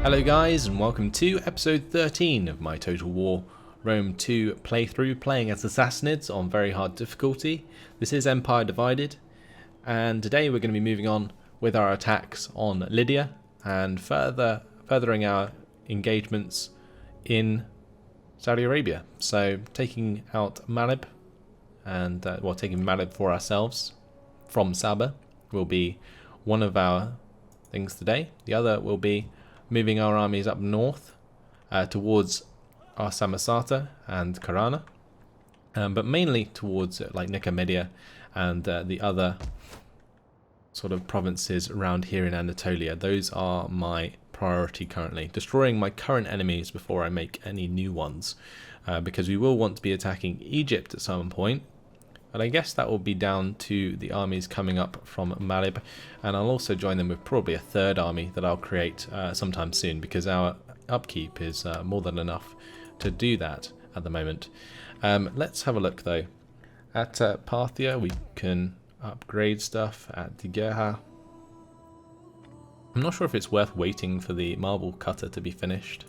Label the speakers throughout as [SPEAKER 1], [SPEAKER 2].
[SPEAKER 1] Hello guys, and welcome to episode 13 of my Total War Rome 2 playthrough, playing as Sassanids on very hard difficulty. This is Empire Divided, and today we're going to be moving on with our attacks on Lydia and furthering our engagements in Saudi Arabia. So taking out Malib, and taking Malib for ourselves from Saba will be one of our things today. The other will be moving our armies up north towards our Samosata and Karana, but mainly towards like Nicomedia and the other sort of provinces around here in Anatolia. Those are my priority currently. Destroying my current enemies before I make any new ones, because we will want to be attacking Egypt at some point. But I guess that will be down to the armies coming up from Malib, and I'll also join them with probably a third army that I'll create sometime soon, because our upkeep is more than enough to do that at the moment. Let's have a look though. At Parthia we can upgrade stuff. At Digerha, I'm not sure if it's worth waiting for the marble cutter to be finished.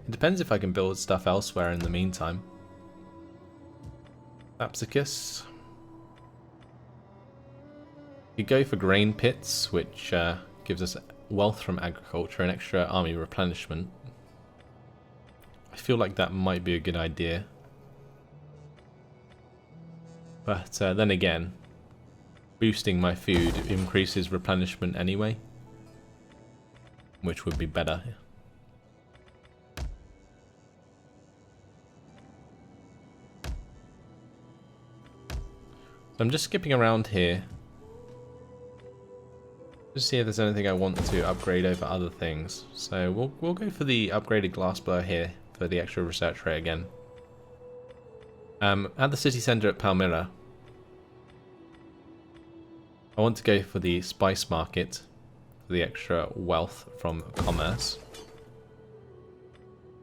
[SPEAKER 1] It depends if I can build stuff elsewhere in the meantime. Apsicus. You go for grain pits, which gives us wealth from agriculture and extra army replenishment. I feel like that might be a good idea. But then again, boosting my food increases replenishment anyway, which would be better. So I'm just skipping around here. Just see if there's anything I want to upgrade over other things. So we'll go for the upgraded glassblower here for the extra research rate again. At the city centre at Palmyra, I want to go for the spice market for the extra wealth from commerce.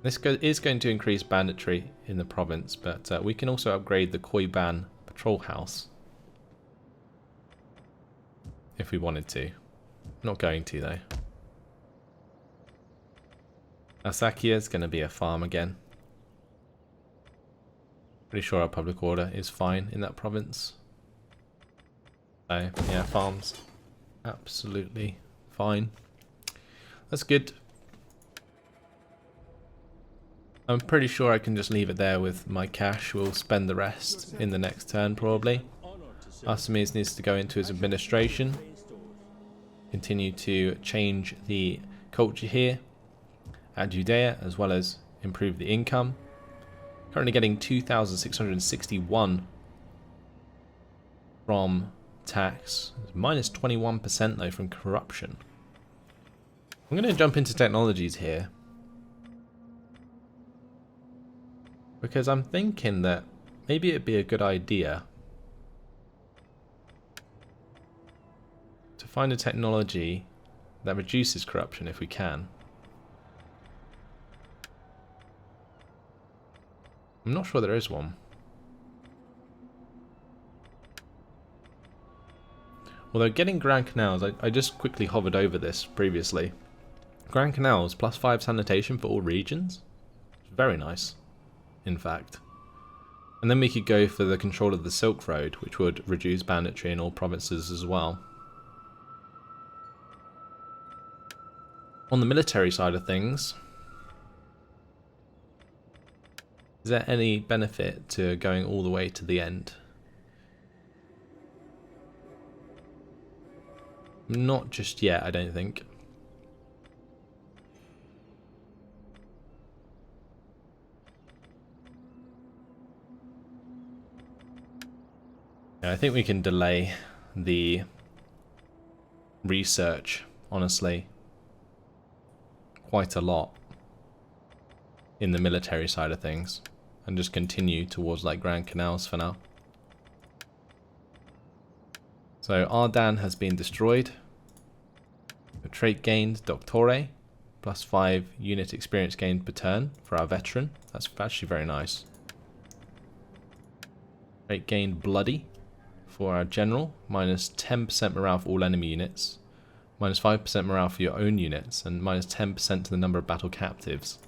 [SPEAKER 1] This is going to increase banditry in the province, but we can also upgrade the Koiban patrol house if we wanted to. Not going to though. Asakia is going to be a farm again. Pretty sure our public order is fine in that province. So yeah, farms absolutely fine. That's good. I'm pretty sure I can just leave it there with my cash. We'll spend the rest in the next turn probably. Artemis needs to go into his administration. Continue to change the culture here at Judea, as well as improve the income. Currently getting 2,661 from tax, minus 21% though from corruption. I'm going to jump into technologies here, because I'm thinking that maybe it'd be a good idea to find a technology that reduces corruption if we can. I'm not sure there is one. Although getting Grand Canals, I just quickly hovered over this previously. Grand Canals plus 5 sanitation for all regions. Very nice, in fact. And then we could go for the control of the Silk Road, which would reduce banditry in all provinces as well. On the military side of things, is there any benefit to going all the way to the end? Not just yet, I don't think. Yeah, I think we can delay the research, honestly, quite a lot in the military side of things, and just continue towards like Grand Canals for now. So Ardan has been destroyed. The trait gained Doctore, plus 5 unit experience gained per turn for our veteran. That's actually very nice. Trait gained Bloody for our general, minus 10% morale for all enemy units, Minus 5% morale for your own units, and minus 10% to the number of battle captives.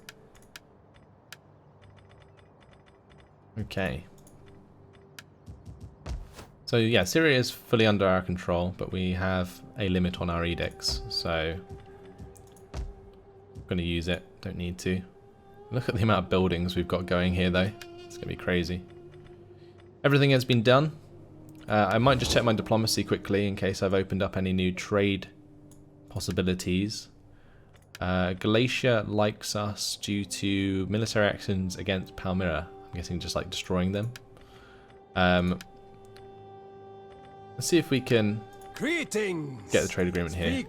[SPEAKER 1] Okay. So yeah, Syria is fully under our control, but we have a limit on our edicts, so I'm going to use it, don't need to. Look at the amount of buildings we've got going here though, it's going to be crazy. Everything has been done. I might just check my diplomacy quickly in case I've opened up any new trade possibilities. Galatia likes us due to military actions against Palmyra. I'm guessing just like destroying them. Let's see if we can get the trade agreement here.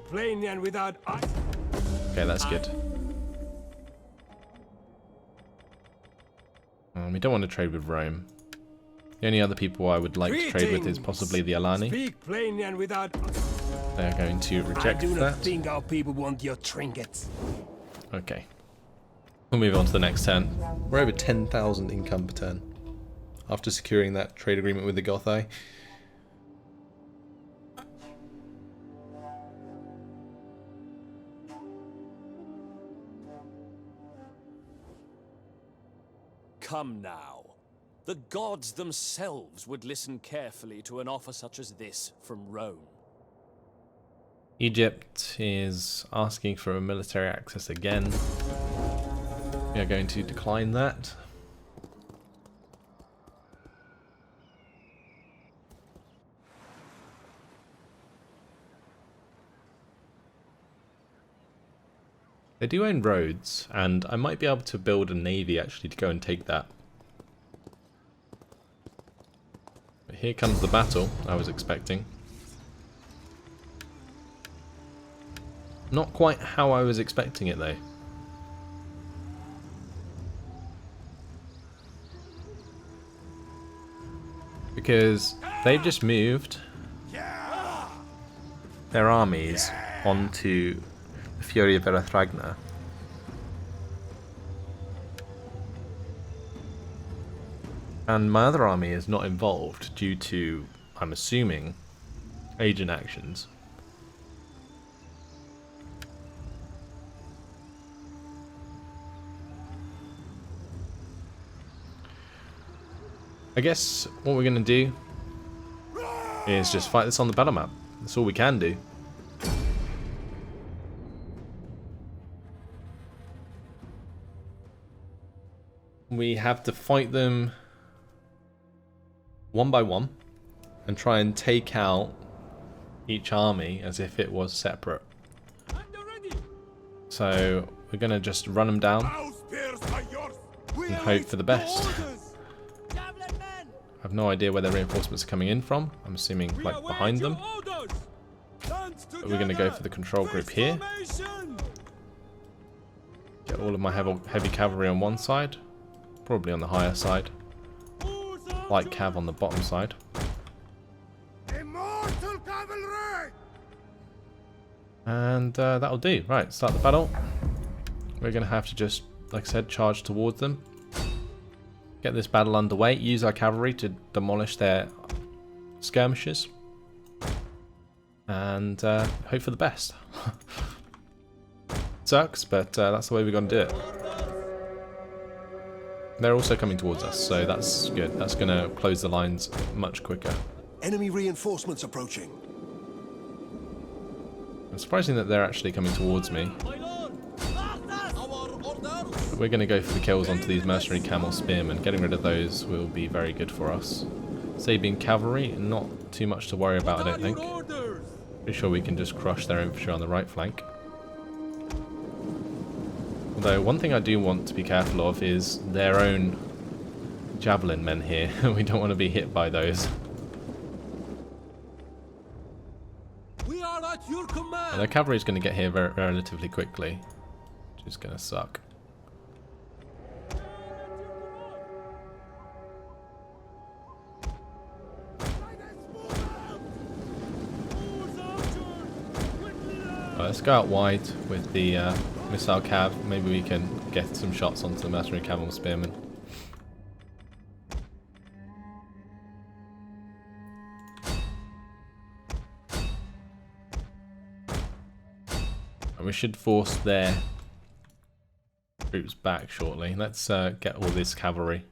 [SPEAKER 1] Okay, that's good. We don't want to trade with Rome. The only other people I would like to trade with is possibly the Alani. They're going to reject that. I do not think our people want your trinkets. Okay. We'll move on to the next turn. We're over 10,000 income per turn after securing that trade agreement with the Gothi.
[SPEAKER 2] Come now. The gods themselves would listen carefully to an offer such as this from Rome.
[SPEAKER 1] Egypt is asking for a military access again. We are going to decline that. They do own roads, and I might be able to build a navy actually to go and take that. But here comes the battle I was expecting. Not quite how I was expecting it though. Because they've just moved their armies onto the Fury of Erathragna. And my other army is not involved due to, I'm assuming, agent actions. I guess what we're going to do is just fight this on the battle map. That's all we can do. We have to fight them one by one and try and take out each army as if it was separate. So we're going to just run them down and hope for the best. I have no idea where their reinforcements are coming in from. I'm assuming like behind them. But we're going to go for the control group here. Get all of my heavy cavalry on one side. Probably on the higher side. Light cav on the bottom side. And that'll do. Right, start the battle. We're going to have to just, like I said, charge towards them. Get this battle underway. Use our cavalry to demolish their skirmishes. And hope for the best. Sucks, but that's the way we're going to do it. They're also coming towards us, so that's good. That's going to close the lines much quicker.
[SPEAKER 3] Enemy reinforcements approaching.
[SPEAKER 1] It's surprising that they're actually coming towards me. But we're going to go for the kills onto these mercenary camel spearmen. Getting rid of those will be very good for us. Sabine cavalry, not too much to worry about, I don't think. Pretty sure we can just crush their infantry on the right flank. Although one thing I do want to be careful of is their own javelin men here. We don't want to be hit by those.
[SPEAKER 2] We are at your command.
[SPEAKER 1] And their cavalry is going to get here relatively quickly, which is going to suck. Let's go out wide with the missile cav. Maybe we can get some shots onto the mercenary camel spearmen. We should force their troops back shortly. Let's get all this cavalry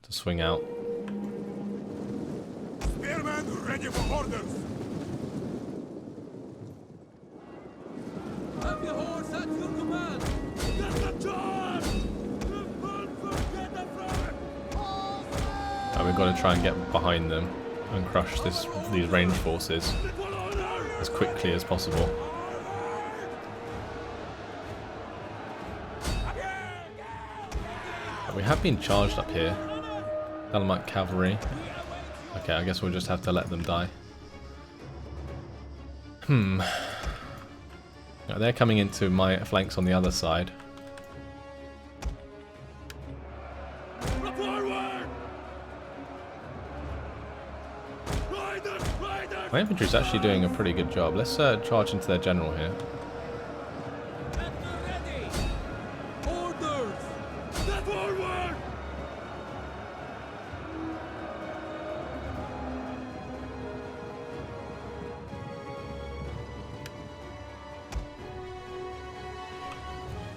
[SPEAKER 1] to swing out.
[SPEAKER 3] Spearmen ready for orders.
[SPEAKER 4] Have your horse at your command. Get the charge!
[SPEAKER 1] We've got to try and get behind them and crush these ranged forces as quickly as possible. We have been charged up here. Dalamite cavalry. Okay, I guess we'll just have to let them die. Now, they're coming into my flanks on the other side. My infantry's actually doing a pretty good job. Let's charge into their general here.
[SPEAKER 4] Orders! Step forward!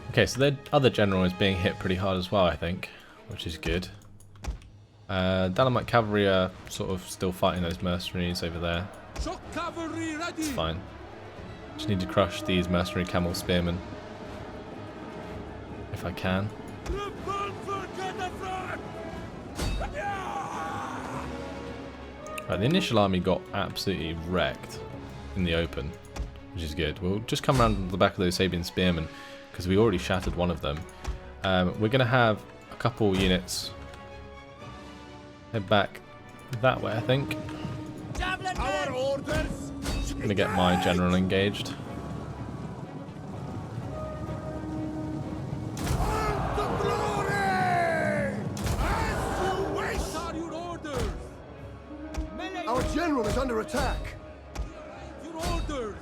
[SPEAKER 1] Okay, so their other general is being hit pretty hard as well, I think, which is good. Dalamite cavalry are sort of still fighting those mercenaries over there.
[SPEAKER 4] Shock cavalry ready!
[SPEAKER 1] It's fine. Just need to crush these mercenary camel spearmen. If I can. Right, the initial army got absolutely wrecked in the open, which is good. We'll just come around the back of those Sabian spearmen, because we already shattered one of them. We're going to have a couple units head back that way, I think.
[SPEAKER 3] Our orders.
[SPEAKER 1] I'm going to get my general engaged.
[SPEAKER 3] The glory! As you wish!
[SPEAKER 4] What are your orders?
[SPEAKER 3] Our general is under attack.
[SPEAKER 4] Your orders!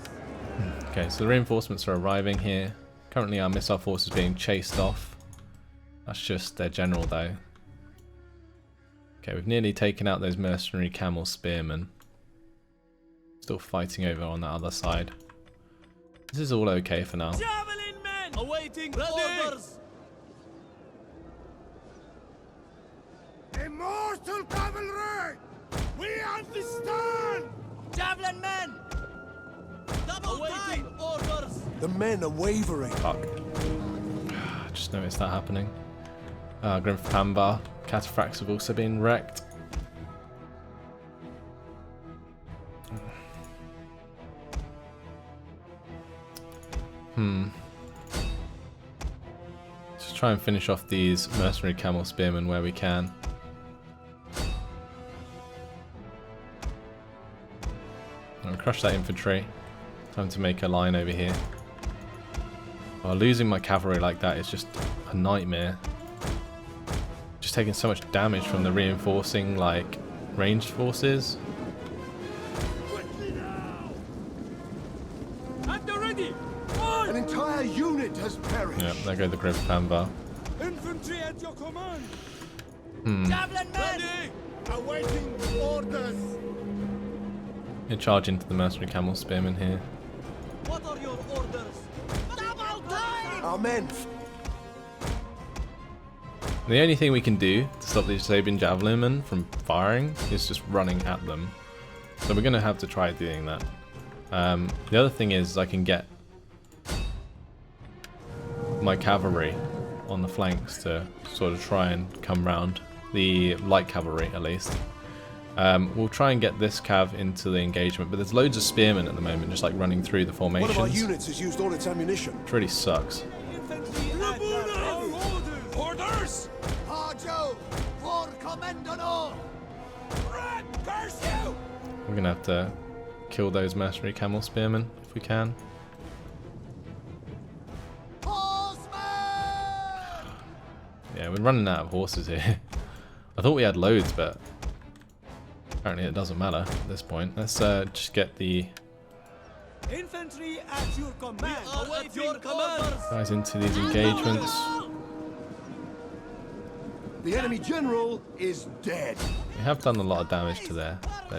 [SPEAKER 1] Okay, so the reinforcements are arriving here. Currently our missile force is being chased off. That's just their general though. Okay, we've nearly taken out those mercenary camel spearmen. Still fighting over on the other side. This is all okay for now.
[SPEAKER 4] Javelin men! Awaiting orders!
[SPEAKER 3] Immortal cavalry! We understand!
[SPEAKER 4] Javelin men! Double awaiting orders!
[SPEAKER 3] The men are wavering.
[SPEAKER 1] Fuck. I just noticed that happening. Grimphambar, cataphracts have also been wrecked. Just try and finish off these mercenary camel spearmen where we can. I'll crush that infantry. Time to make a line over here. Oh, losing my cavalry like that is just a nightmare. Just taking so much damage from the reinforcing, like, ranged forces.
[SPEAKER 4] Quickly now! At the ready!
[SPEAKER 3] An entire unit has perished.
[SPEAKER 1] Yeah, there go the Grimphambar.
[SPEAKER 4] Infantry at your command!
[SPEAKER 3] Javelin men!
[SPEAKER 4] Ready!
[SPEAKER 3] Awaiting orders.
[SPEAKER 1] Gonna charge into the mercenary camel spearmen here.
[SPEAKER 4] What are your orders? Double time!
[SPEAKER 3] Our men.
[SPEAKER 1] The only thing we can do to stop these Sabian javelinmen from firing is just running at them. So we're going to have to try doing that. The other thing is I can get my cavalry on the flanks to sort of try and come round. The light cavalry, at least. We'll try and get this cav into the engagement, but there's loads of spearmen at the moment just like running through the formations.
[SPEAKER 3] One of our units has used all its ammunition.
[SPEAKER 1] Which really sucks.
[SPEAKER 4] Orders!
[SPEAKER 3] Harjo, for commandano.
[SPEAKER 4] Curse you!
[SPEAKER 1] We're going to have to kill those mercenary camel spearmen if we can. Yeah, we're running out of horses here. I thought we had loads, but apparently it doesn't matter at this point. Let's just get the
[SPEAKER 4] Infantry at your command! Await your command!
[SPEAKER 1] guys into these engagements.
[SPEAKER 3] The enemy general is dead.
[SPEAKER 1] We have done a lot of damage to their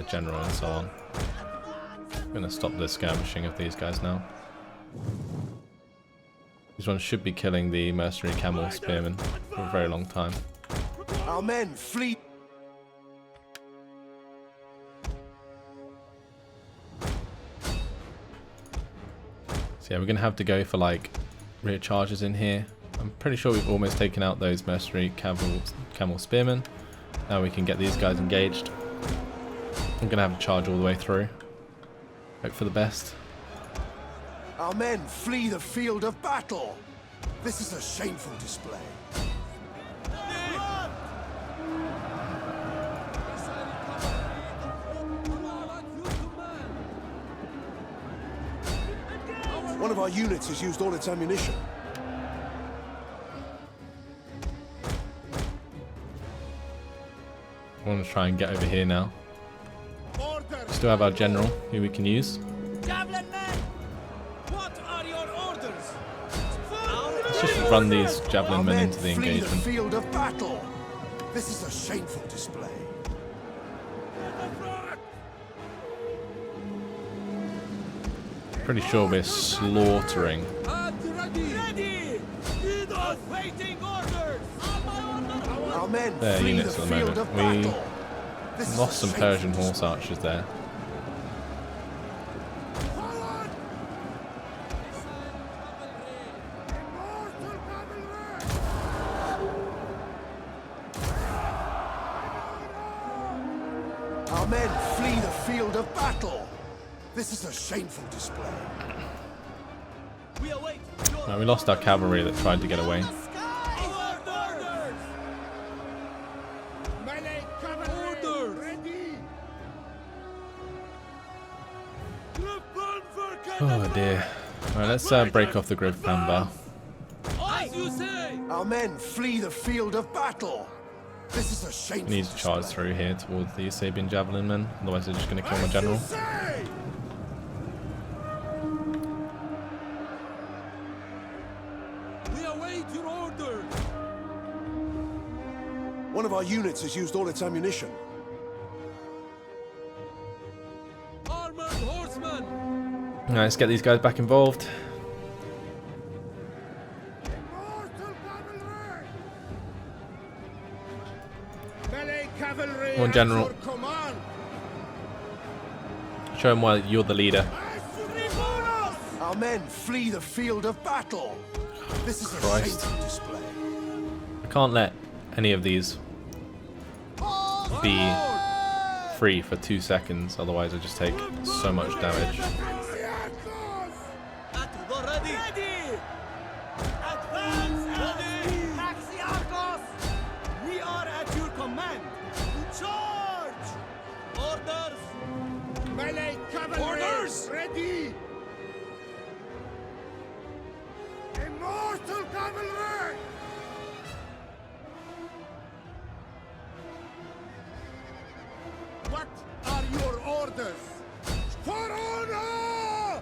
[SPEAKER 1] general and so on. I'm going to stop the skirmishing of these guys now. These ones should be killing the mercenary camel spearmen for a very long time.
[SPEAKER 3] Our men flee.
[SPEAKER 1] So yeah, we're going to have to go for like rear charges in here. I'm pretty sure we've almost taken out those mercenary camel spearmen. Now we can get these guys engaged. I'm going to have to charge all the way through. Hope for the best.
[SPEAKER 3] Our men flee the field of battle. This is a shameful display. One of our units has used all its ammunition.
[SPEAKER 1] I want to try and get over here now. Still have our general, who we can use.
[SPEAKER 4] Javelin men, what are your orders?
[SPEAKER 1] Let's just run these javelin
[SPEAKER 3] Our
[SPEAKER 1] men
[SPEAKER 3] men
[SPEAKER 1] into the
[SPEAKER 3] flee the
[SPEAKER 1] engagement.
[SPEAKER 3] field of battle. This is a shameful display.
[SPEAKER 1] Pretty sure we're slaughtering.
[SPEAKER 4] Ready! Waiting orders!
[SPEAKER 3] Our men
[SPEAKER 1] Their
[SPEAKER 3] flee
[SPEAKER 1] units
[SPEAKER 3] the
[SPEAKER 1] at the
[SPEAKER 3] field
[SPEAKER 1] moment.
[SPEAKER 3] of
[SPEAKER 1] We
[SPEAKER 3] battle. This is
[SPEAKER 1] lost
[SPEAKER 3] a
[SPEAKER 1] some
[SPEAKER 3] shameful
[SPEAKER 1] Persian horse
[SPEAKER 3] display.
[SPEAKER 1] archers there.
[SPEAKER 3] Our men flee the field of battle. This is a shameful display.
[SPEAKER 4] We await your
[SPEAKER 1] Right, we lost our cavalry that tried to get away.
[SPEAKER 4] orders!
[SPEAKER 3] Melee cavalry
[SPEAKER 4] Orders!
[SPEAKER 3] ready.
[SPEAKER 1] Oh dear. Right, let's break off the group plan bar.
[SPEAKER 4] As you say!
[SPEAKER 3] Our men flee the field of battle. This is a shameful
[SPEAKER 1] We need to charge
[SPEAKER 3] display.
[SPEAKER 1] through here towards the Sabian javelin men, otherwise they're just going to kill my general.
[SPEAKER 3] Say!
[SPEAKER 4] We await your orders!
[SPEAKER 3] One of our units has used all its ammunition.
[SPEAKER 4] Armored horsemen!
[SPEAKER 1] Alright, let's get these guys back involved.
[SPEAKER 3] Melee cavalry
[SPEAKER 1] Come on, General.
[SPEAKER 3] at your command.
[SPEAKER 1] Show them why you're the leader.
[SPEAKER 3] Our men flee the field of battle. This is a
[SPEAKER 1] Christ.
[SPEAKER 3] shameful display.
[SPEAKER 1] I can't let any of these be free for 2 seconds, otherwise I just take so much damage.
[SPEAKER 4] At the ready! Ready! Advance! Ready! Axiarchos! We are at your command! Charge! Orders!
[SPEAKER 3] Melee cavalry
[SPEAKER 4] Orders!
[SPEAKER 3] ready. Immortal cavalry. What are your orders? For honor!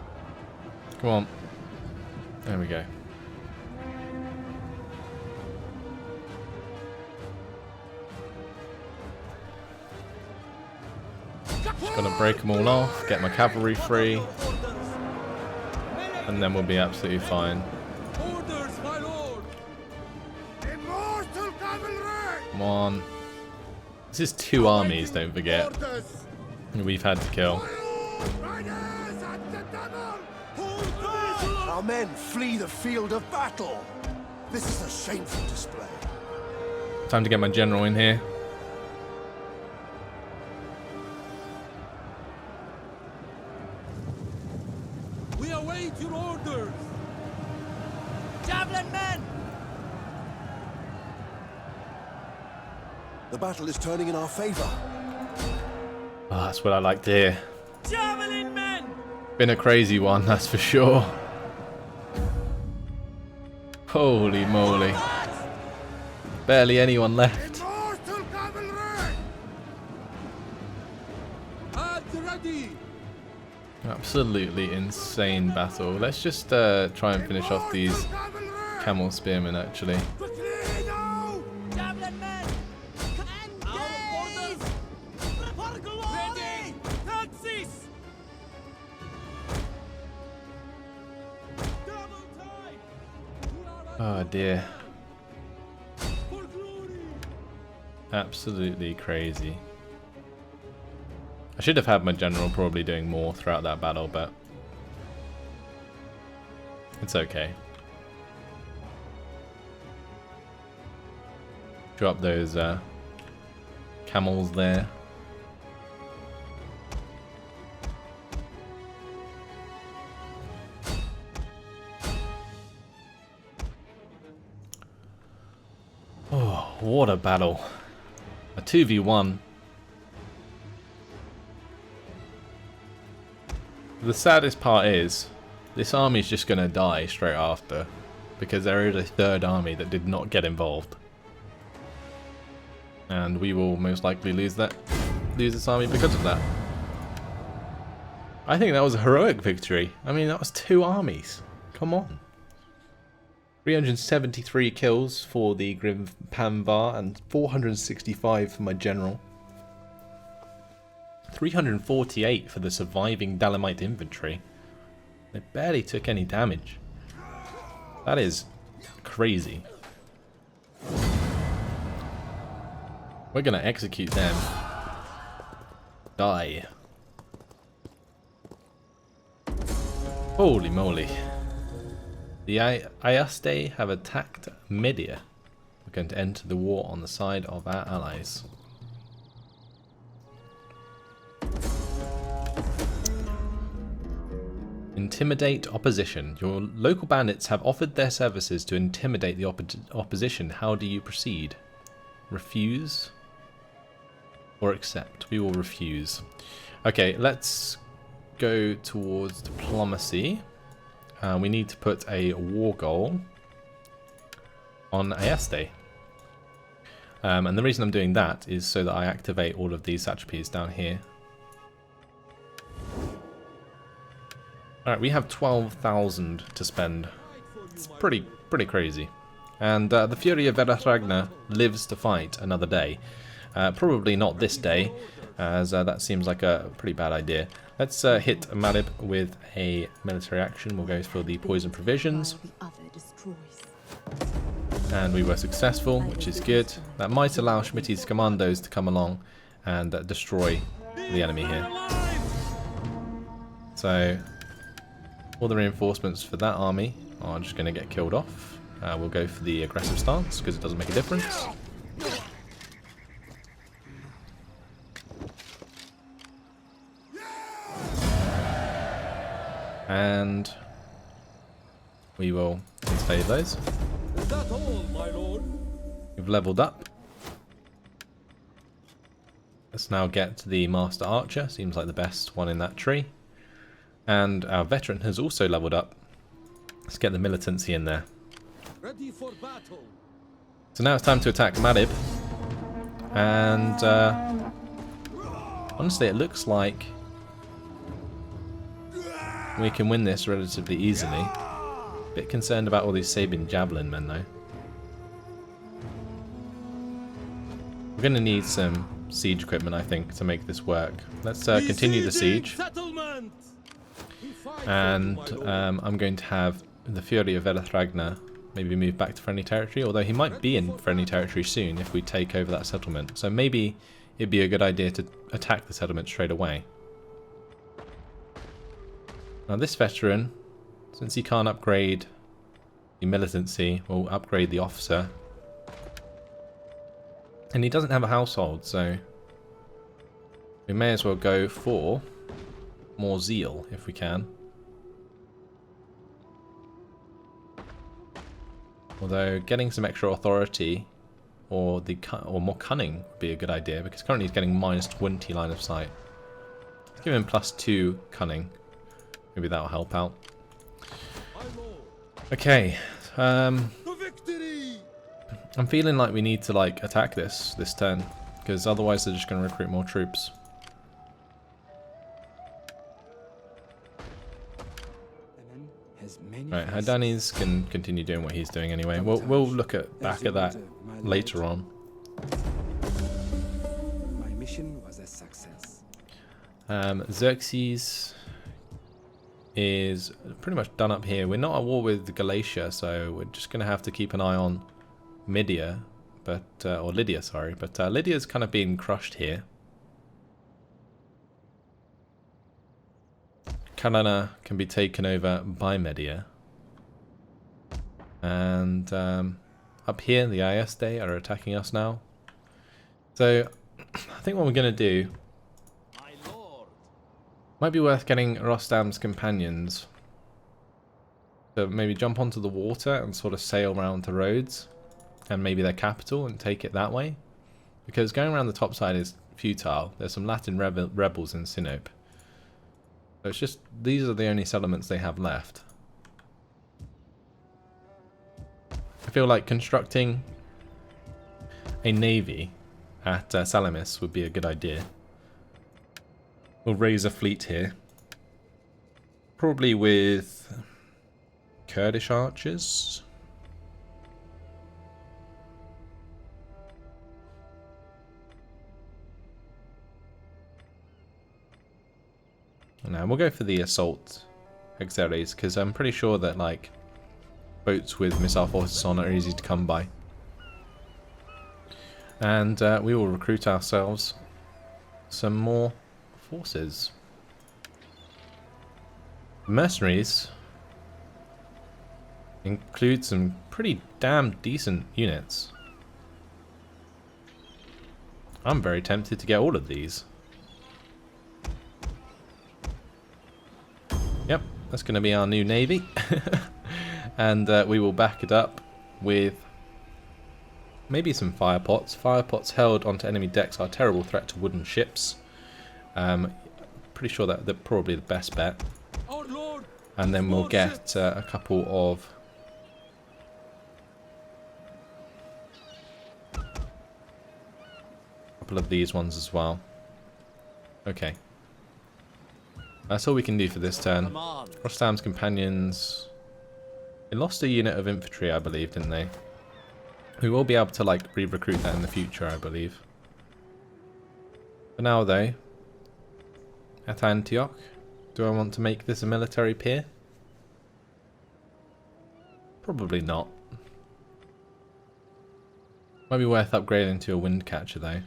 [SPEAKER 1] Come on. There we go. Just gotta break them all off, get my cavalry free, and then we'll be absolutely fine.
[SPEAKER 4] Orders, my lord!
[SPEAKER 3] Immortal cavalry.
[SPEAKER 1] Come on. This is 2 armies, don't forget,
[SPEAKER 3] Orders.
[SPEAKER 1] we've had to kill.
[SPEAKER 3] Riders at the double. Our men flee the field of battle. This is a shameful display.
[SPEAKER 1] Time to get my general in here.
[SPEAKER 4] We await your orders! Javelin men!
[SPEAKER 3] The battle is turning in our favor.
[SPEAKER 1] Ah, that's what I like to hear.
[SPEAKER 4] Javelin men!
[SPEAKER 1] Been a crazy one, that's for sure. Holy moly. Barely anyone left.
[SPEAKER 3] Immortal cavalry.
[SPEAKER 4] At ready!
[SPEAKER 1] Absolutely insane battle. Let's just try and finish off these camel spearmen actually.
[SPEAKER 3] Quickly now.
[SPEAKER 4] Javelin men! Our orders! For glory! Ready! Taxis! Double time!
[SPEAKER 1] Oh dear. Absolutely crazy. I should have had my general probably doing more throughout that battle, but it's okay. Drop those camels there. Oh, what a battle. A 2v1. The saddest part is, this army's just going to die straight after, because there is a third army that did not get involved. And we will most likely lose this army because of that. I think that was a heroic victory. I mean, that was 2 armies. Come on. 373 kills for the Grim Panvar and 465 for my general. 348 for the surviving Dalamite infantry. They barely took any damage. That is crazy. We're gonna execute them. Die. Holy moly. The Ayaste have attacked Media. We're going to enter the war on the side of our allies. Intimidate opposition. Your local bandits have offered their services to intimidate the opposition. How do you proceed? Refuse or accept? We will refuse. Okay, let's go towards diplomacy. We need to put a war goal on Ayaste. And the reason I'm doing that is so that I activate all of these satrapies down here. Alright, we have 12,000 to spend. It's pretty crazy. And the Fury of Velatragna lives to fight another day. Probably not this day, as that seems like a pretty bad idea. Let's hit Malib with a military action. We'll go for the poison provisions. And we were successful, which is good. That might allow Schmitty's commandos to come along and destroy the enemy here. So, all the reinforcements for that army are just going to get killed off. We'll go for the aggressive stance because it doesn't make a difference. And we will enslave those.
[SPEAKER 4] Is that all, my lord?
[SPEAKER 1] We've leveled up. Let's now get to the Master Archer. Seems like the best one in that tree. And our veteran has also leveled up. Let's get the militancy in there.
[SPEAKER 4] Ready for battle.
[SPEAKER 1] So now it's time to attack Malib. And honestly, it looks like we can win this relatively easily. Bit concerned about all these Sabin Javelin men though. We're going to need some siege equipment, I think, to make this work. Let's continue the siege. And I'm going to have the Fury of Velatragna maybe move back to friendly territory, although he might be in friendly territory soon if we take over that settlement. So maybe it'd be a good idea to attack the settlement straight away. Now this veteran, since he can't upgrade the militancy, will upgrade the officer. And he doesn't have a household, so we may as well go for more zeal if we can. Although getting some extra authority or more cunning would be a good idea, because currently he's getting -20 line of sight. Let's give him +2 cunning. Maybe that'll help out. Okay. I'm feeling like we need to attack this turn, because otherwise they're just going to recruit more troops. Right, Hadanis can continue doing what he's doing anyway. We'll look back at that later on.
[SPEAKER 5] My mission was a success.
[SPEAKER 1] Xerxes is pretty much done up here. We're not at war with Galatia, so we're just going to have to keep an eye on Lydia, sorry. But Lydia's kind of being crushed here. Kalana can be taken over by Media. And up here, the Ayeste are attacking us now. So I think what we're going to do might be worth getting Rostam's companions to maybe jump onto the water and sort of sail around to Rhodes and maybe their capital and take it that way. Because going around the top side is futile. There's some Latin rebels in Sinope. So it's just, these are the only settlements they have left. I feel like constructing a navy at Salamis would be a good idea. We'll raise a fleet here. Probably with Kurdish archers. Now we'll go for the assault auxiliaries because I'm pretty sure that like boats with missile forces on are easy to come by. And we will recruit ourselves some more forces. Mercenaries include some pretty damn decent units. I'm very tempted to get all of these. Yep, that's going to be our new navy. And we will back it up with maybe some fire pots. Fire pots held onto enemy decks are a terrible threat to wooden ships. Pretty sure that they're probably the best bet. And then we'll get a couple of these ones as well. Okay. That's all we can do for this turn. Rostam's companions. They lost a unit of infantry, I believe, didn't they? We will be able to like re-recruit that in the future, I believe. For now, though, at Antioch, do I want to make this a military pier? Probably not. Might be worth upgrading to a wind catcher, though.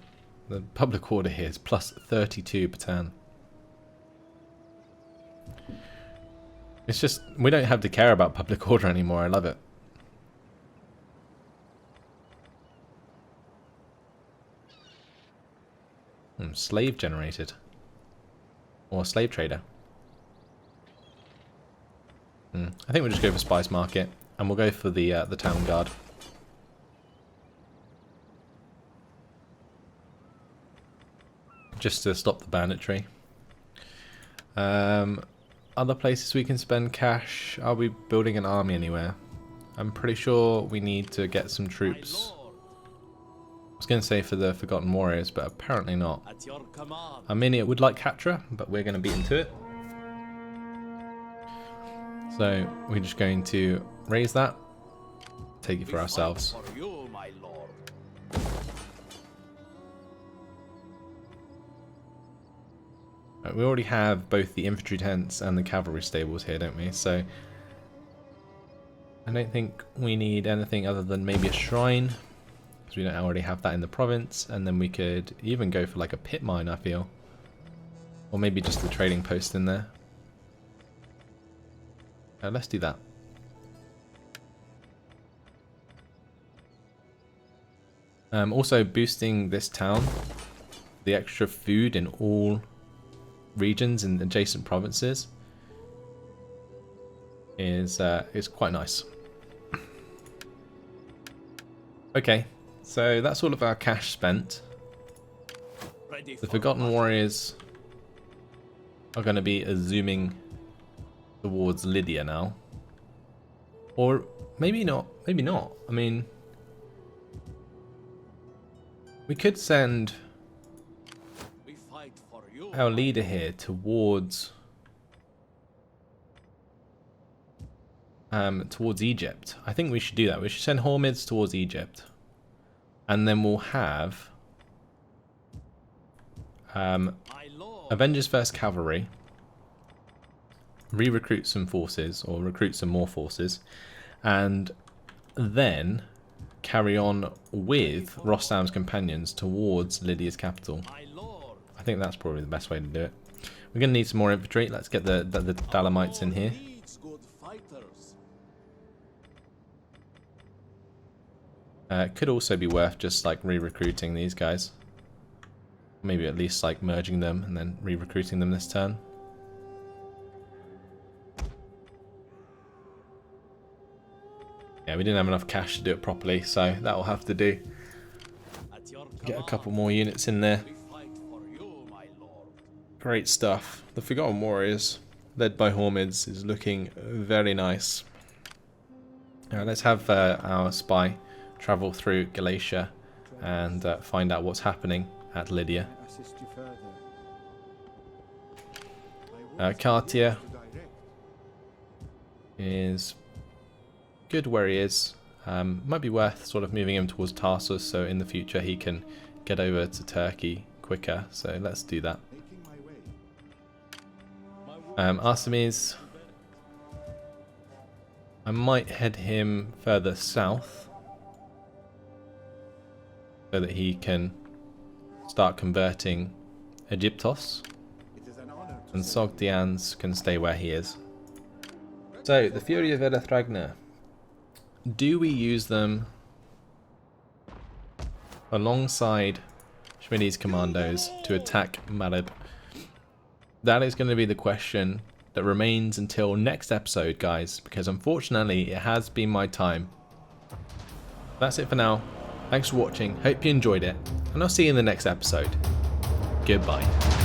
[SPEAKER 1] The public order here is plus 32 per turn. It's just, we don't have to care about public order anymore. I love it. Slave generated. Or slave trader. I think we'll just go for spice market. And we'll go for the town guard. Just to stop the banditry. Other places we can spend cash. Are we building an army anywhere? I'm pretty sure we need to get some troops. I was going to say for the Forgotten Warriors, but apparently not. Armenia would like Catra, but we're going to beat into it. So we're just going to raise that. Take it for ourselves. We already have both the infantry tents and the cavalry stables here, don't we? So I don't think we need anything other than maybe a shrine, because we don't already have that in the province. And then we could even go for like a pit mine, I feel, or maybe just the trading post in there. Let's do that. Also boosting this town, the extra food in all regions and adjacent provinces is quite nice. Okay, so that's all of our cash spent. The Forgotten Warriors are going to be zooming towards Lydia now, or maybe not. Maybe not. I mean, we could send our leader here towards Egypt. I think we should do that. We should send Hormizd towards Egypt, and then we'll have Avengers First Cavalry re-recruit some forces, or recruit some more forces, and then carry on with Rostam's companions towards Lydia's capital. I think that's probably the best way to do it. We're going to need some more infantry. Let's get the Dalamites in here. It could also be worth just like re-recruiting these guys. Maybe at least like merging them and then re-recruiting them this turn. Yeah, we didn't have enough cash to do it properly, so that will have to do. Get a couple more units in there. Great stuff. The Forgotten Warriors, led by Hormizd, is looking very nice. Let's have our spy travel through Galatia and find out what's happening at Lydia. Cartier is good where he is. Might be worth sort of moving him towards Tarsus so in the future he can get over to Turkey quicker. So let's do that. Artemis, I might head him further south so that he can start converting Egyptos, and Sogdians can stay where he is. So, the Fury of Erethragna. Do we use them alongside Schmidt's commandos to attack Malib? That is going to be the question that remains until next episode, guys, because unfortunately it has been my time. That's it for now. Thanks for watching, hope you enjoyed it, and I'll see you in the next episode. Goodbye.